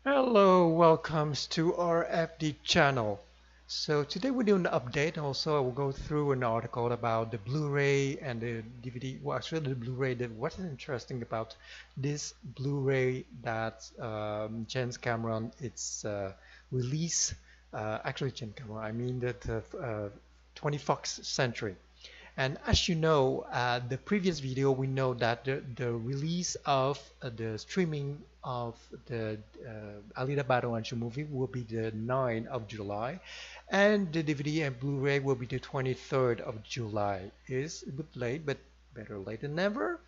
Hello, welcomes to our FD channel. So today we're doing an update. Also, I will go through an article about the Blu-ray and the DVD. Well, actually, the Blu-ray. What is interesting about this Blu-ray that James Cameron its release? Actually, James Cameron. I mean that 21st century. And as you know, the previous video, we know that the release of the streaming of the Alita Battle Angel movie will be the 9th of July, and the DVD and Blu-ray will be the 23rd of July. It's a bit late, but better late than never.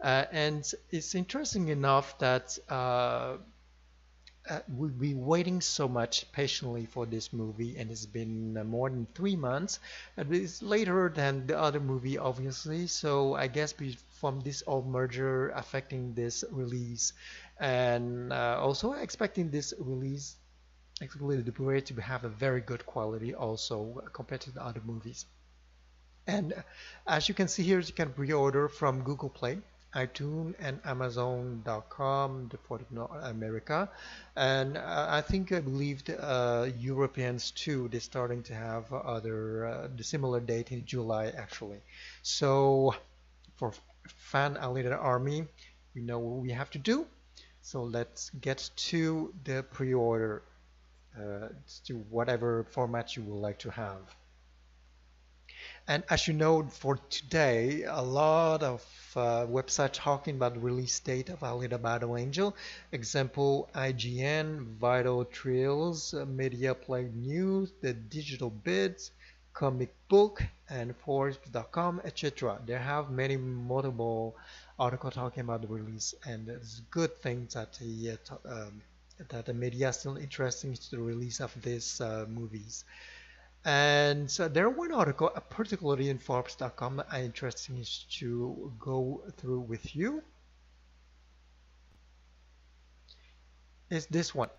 And it's interesting enough that we've been waiting so much patiently for this movie, and it's been more than 3 months. And it's later than the other movie, obviously. So I guess from this old merger affecting this release, and also expecting this release, actually the Blu-ray to have a very good quality also compared to the other movies. And as you can see here, you can pre-order from Google Play, iTunes, and Amazon.com for North America. And I believe the Europeans too, they're starting to have the similar date in July actually. So for fan Alita Army, we know what we have to do. So let's get to the pre-order to whatever format you would like to have. And as you know, for today, a lot of websites talking about the release date of Alita Battle Angel. Example, IGN, Vital Trails, Media Play News, The Digital Bits, Comic Book, and Forbes.com, etc. There have many multiple articles talking about the release, and it's good things that that the media is still interested in the release of these movies. And so there one article, particularly in Forbes.com, that I'm interested to go through with you, is this one.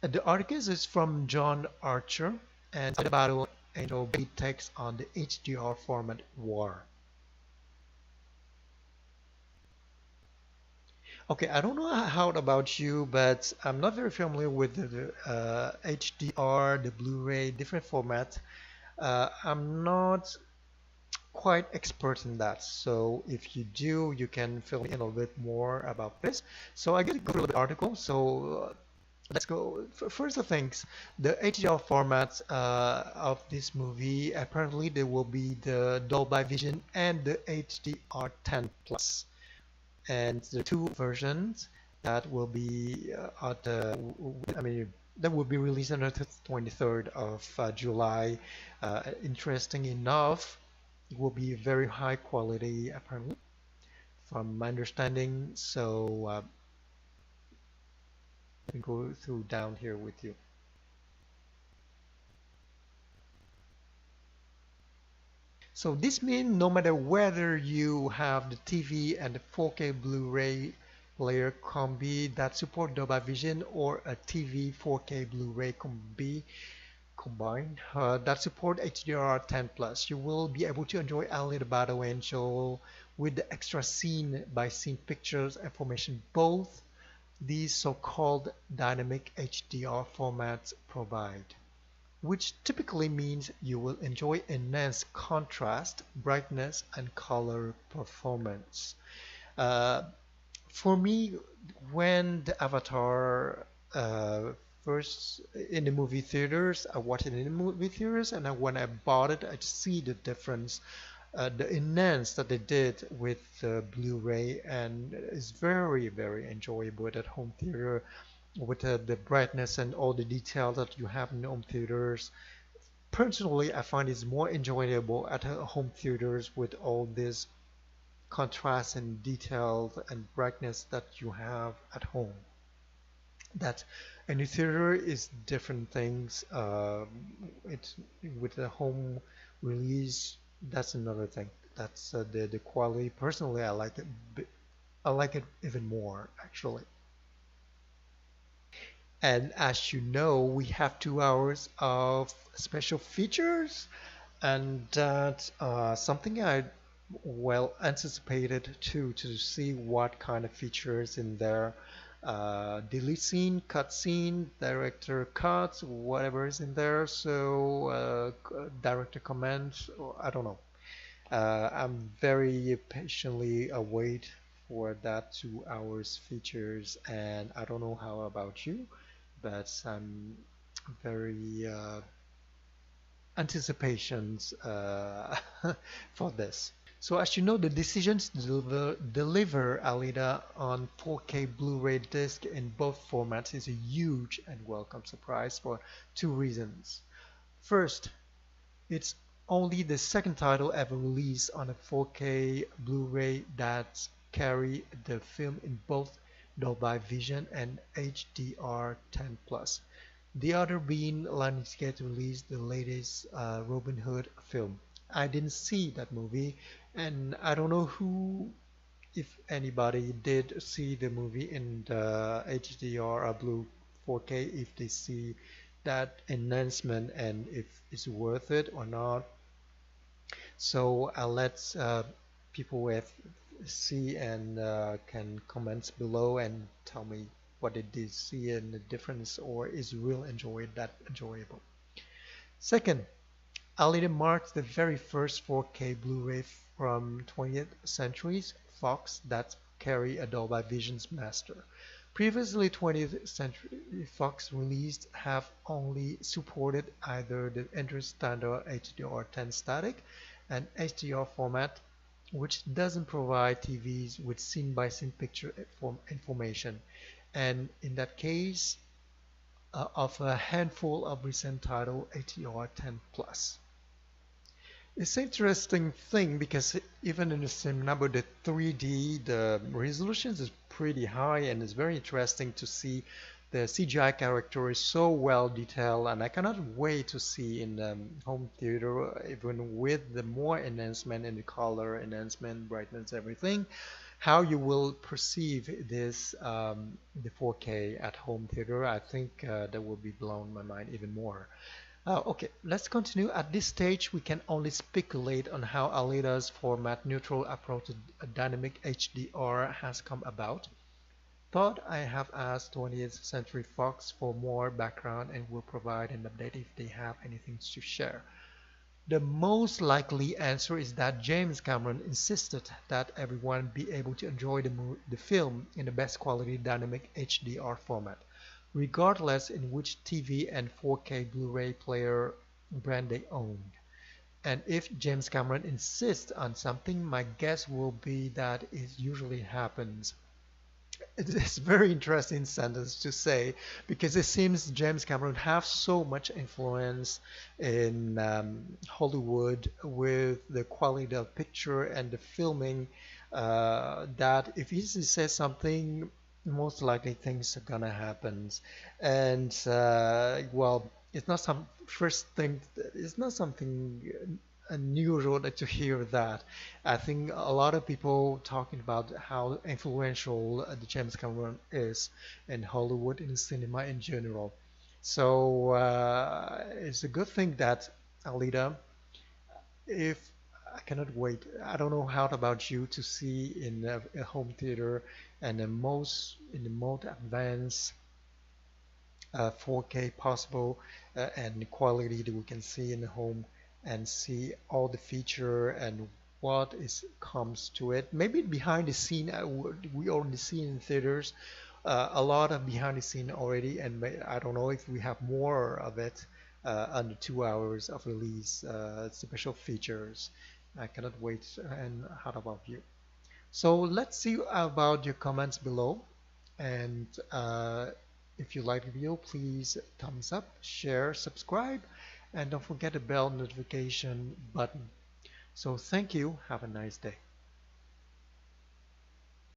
The article is from John Archer, and the Battle Angel takes on the HDR format war. Okay, I don't know how about you, but I'm not very familiar with the HDR, the Blu-ray, different formats. I'm not quite expert in that. So if you do, you can fill me in a little bit more about this. So I get to go through the article. So let's go. First of things, the HDR format of this movie, apparently there will be the Dolby Vision and the HDR10 Plus. And the two versions that will be that will be released on the 23rd of July. Interesting enough, it will be very high quality apparently from my understanding. So let me go through down here with you. So this means no matter whether you have the TV and the 4K Blu-ray player combi that support Dolby Vision or a TV 4K Blu-ray combi combined that support HDR10 Plus, you will be able to enjoy Alita Battle Angel with the extra scene by scene pictures and information both these so-called dynamic HDR formats provide, which typically means you will enjoy enhanced contrast, brightness, and color performance. Uh, for me, when the Avatar first in the movie theaters, I watched it in the movie theaters, and when I bought it, I see the difference, the enhance that they did with the Blu-ray, and it's very, very enjoyable at home theater with the brightness and all the detail that you have in home theaters. Personally, I find it's more enjoyable at home theaters with all this contrast and detail and brightness that you have at home. That in the theater is different things. It's with the home release. That's another thing. That's the quality. Personally, I like it. I like it even more actually. And as you know, we have 2 hours of special features, and that's something I well anticipated too to see what kind of features in there. Delete scene, cut scene, director cuts, whatever is in there. So director comments, or I don't know. I'm very patiently await for that 2 hours features, and I don't know how about you, but I'm very anticipations for this. So as you know, the decisions to deliver Alita on 4K Blu-ray disc in both formats is a huge and welcome surprise for 2 reasons. First, it's only the second title ever released on a 4K Blu-ray that carry the film in both Dolby Vision and HDR10 Plus. The other being Lionsgate released the latest Robin Hood film. I didn't see that movie, and I don't know who, if anybody did see the movie in the HDR or Blue 4K, if they see that enhancement and if it's worth it or not. So I'll let people with see and can comment below and tell me what did they see and the difference, or is real enjoy that enjoyable. Second, Alita marks the very first 4K Blu-ray from 20th Century Fox that carry a Dolby Vision's master. Previously, 20th Century Fox released have only supported either the entry standard HDR10 static and HDR format, which doesn't provide TVs with scene-by-scene picture information, and in that case, of a handful of recent title HDR10 Plus. It's an interesting thing because even in the cinema, but the 3D, the resolutions is pretty high, and it's very interesting to see the CGI character is so well detailed, and I cannot wait to see in the home theater, even with the more enhancement in the color, enhancement, brightness, everything, how you will perceive this the 4K at home theater. I think that will be blown my mind even more. Okay, let's continue. At this stage, we can only speculate on how Alita's format-neutral approach to dynamic HDR has come about. Thought I have asked 20th Century Fox for more background and will provide an update if they have anything to share. The most likely answer is that James Cameron insisted that everyone be able to enjoy the film in the best quality dynamic HDR format, regardless in which TV and 4K Blu-ray player brand they owned. And if James Cameron insists on something, my guess will be that it usually happens. It's a very interesting sentence to say because it seems James Cameron has so much influence in Hollywood with the quality of picture and the filming that if he says something, most likely things are gonna happen. And well, it's not some first thing. It's not something unusual to hear that. I think a lot of people talking about how influential the James Cameron is in Hollywood and cinema in general. So it's a good thing that Alita, if I cannot wait. I don't know how about you to see in a home theater and the most advanced 4K possible and the quality that we can see in the home and see all the feature and what is comes to it. Maybe behind the scene, we already see in theaters a lot of behind the scene already, and I don't know if we have more of it under 2 hours of release special features. I cannot wait. And how about you? So let's see about your comments below, and if you like the video, please thumbs up, share, subscribe, and don't forget the bell notification button. So thank you. Have a nice day.